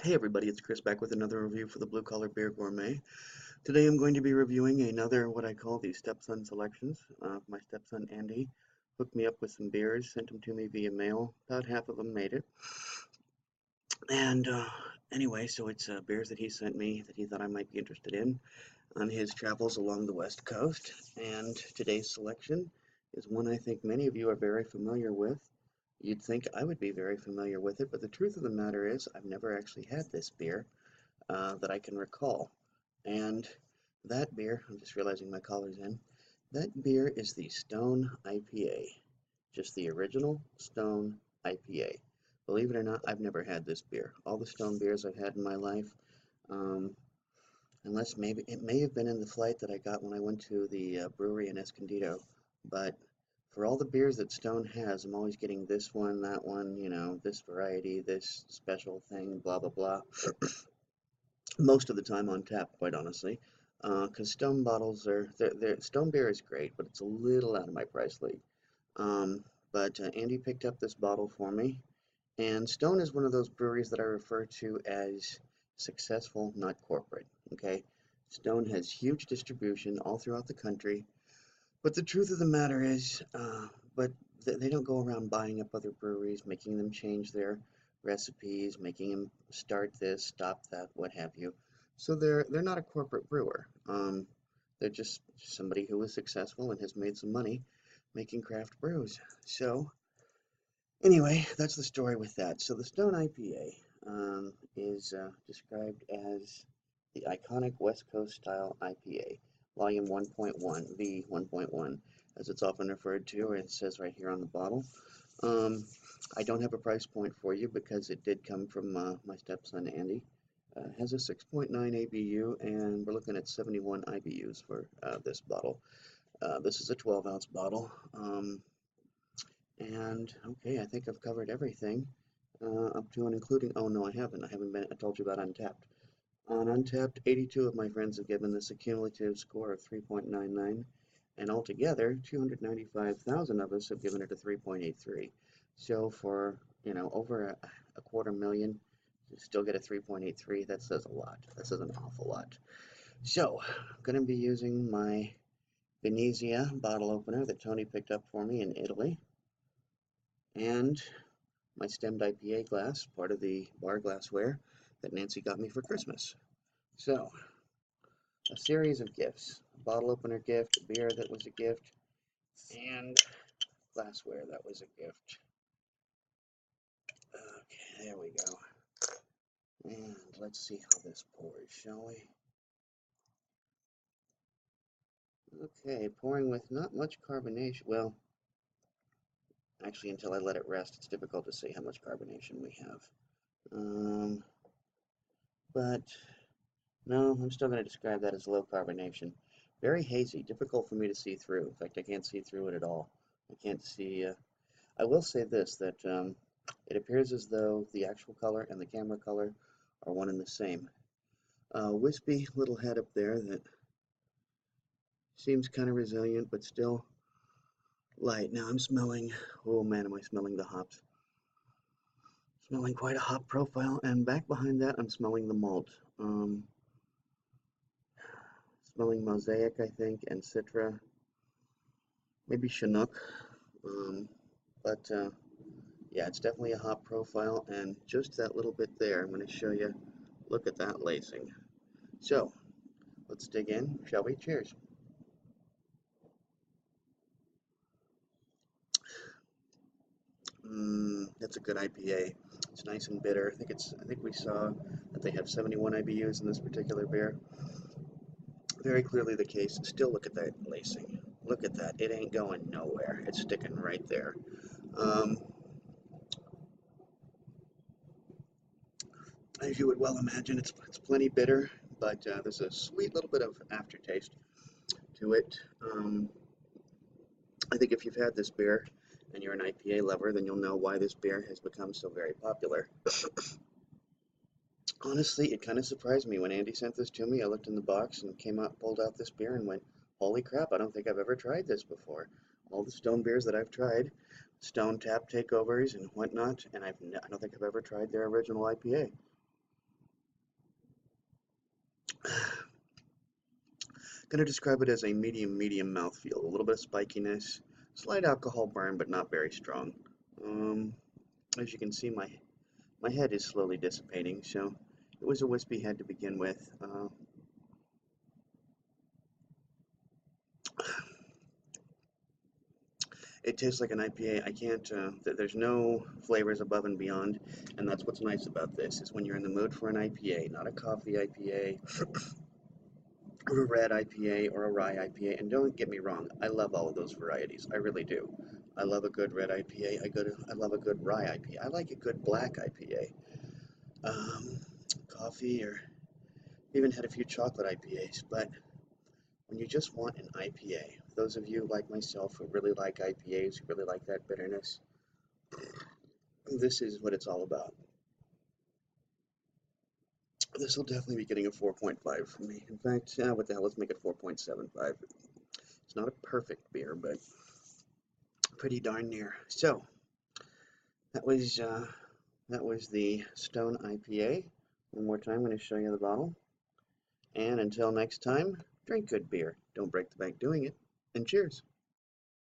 Hey everybody, it's Chris back with another review for the Blue Collar Beer Gourmet. Today I'm going to be reviewing another what I call the stepson selections. My stepson Andy hooked me up with some beers, sent them to me via mail. About half of them made it. And anyway, so it's beers that he sent me that he thought I might be interested in on his travels along the West Coast. And today's selection is one I think many of you are very familiar with. You'd think I would be very familiar with it, but the truth of the matter is I've never actually had this beer that I can recall. And that beer, I'm just realizing my collar's in, that beer is the Stone IPA. Just the original Stone IPA. Believe it or not, I've never had this beer. All the Stone beers I've had in my life, um, unless maybe it may have been in the flight that I got when I went to the brewery in Escondido, but for all the beers that Stone has, I'm always getting this one, that one, this variety, this special thing, blah, blah, blah. Most of the time on tap, quite honestly, because Stone bottles Stone beer is great, but it's a little out of my price league. But Andy picked up this bottle for me, and Stone is one of those breweries that I refer to as successful, not corporate. Okay, Stone has huge distribution all throughout the country, but the truth of the matter is, but they don't go around buying up other breweries, making them change their recipes, making them start this, stop that, what have you. So they're not a corporate brewer. They're just somebody who is successful and has made some money making craft brews. So anyway, that's the story with that. So the Stone IPA is described as the iconic West Coast style IPA, volume 1.1, V 1.1, as it's often referred to, or it says right here on the bottle. I don't have a price point for you because it did come from my stepson Andy. Has a 6.9 ABU, and we're looking at 71 IBUs for this bottle. This is a 12-ounce bottle. And okay, I think I've covered everything up to and including. Oh no, I haven't. I told you about Untapped. On Untapped, 82 of my friends have given this a cumulative score of 3.99, and altogether, 295,000 of us have given it a 3.83. So for over a quarter million, to still get a 3.83, that says a lot. That says an awful lot. So I'm going to be using my Venezia bottle opener that Tony picked up for me in Italy, and my stemmed IPA glass, part of the bar glassware that Nancy got me for Christmas. So, a series of gifts. A bottle opener gift, a beer that was a gift, and glassware that was a gift. Okay, there we go. And let's see how this pours, shall we? Okay, pouring with not much carbonation. Well, actually, until I let it rest, it's difficult to see how much carbonation we have. But no, I'm still going to describe that as low carbonation. Very hazy, difficult for me to see through. In fact, I can't see through it at all. I can't see. I will say this, that it appears as though the actual color and the camera color are one and the same. Wispy little head up there that seems kind of resilient, but still light. Now I'm smelling, oh man, am I smelling the hops. Smelling quite a hop profile, and back behind that I'm smelling the malt. Smelling Mosaic, I think, and Citra, maybe Chinook, but yeah, it's definitely a hop profile, and just that little bit there, I'm going to show you. Look at that lacing. So, let's dig in, shall we? Cheers. That's a good IPA. It's nice and bitter. I think we saw that they have 71 IBUs in this particular beer. Very clearly the case. Still, look at that lacing. Look at that. It ain't going nowhere. It's sticking right there. As you would well imagine, it's plenty bitter, but there's a sweet little bit of aftertaste to it. I think if you've had this beer and you're an IPA lover, then you'll know why this beer has become so very popular. Honestly, it kind of surprised me when Andy sent this to me. I looked in the box and pulled out this beer and went, holy crap, I don't think I've ever tried this before. All the Stone beers that I've tried, Stone tap takeovers and whatnot, and I don't think I've ever tried their original IPA. Going to describe it as a medium mouthfeel, a little bit of spikiness, slight alcohol burn, but not very strong. Um, as you can see, my head is slowly dissipating, so it was a wispy head to begin with. It tastes like an IPA. I can't, there's no flavors above and beyond, and that's what's nice about this, is when you're in the mood for an IPA, not a coffee IPA, or a red IPA, or a rye IPA, and don't get me wrong, I love all of those varieties, I really do. I love a good red IPA, I love a good rye IPA, I like a good black IPA. Coffee, or even had a few chocolate IPAs, but when you just want an IPA, those of you like myself who really like IPAs, who really like that bitterness, this is what it's all about. This will definitely be getting a 4.5 from me. In fact, what the hell, let's make it 4.75. It's not a perfect beer, but pretty darn near. So, that was the Stone IPA. One more time, I'm going to show you the bottle. And until next time, drink good beer. Don't break the bank doing it. And cheers.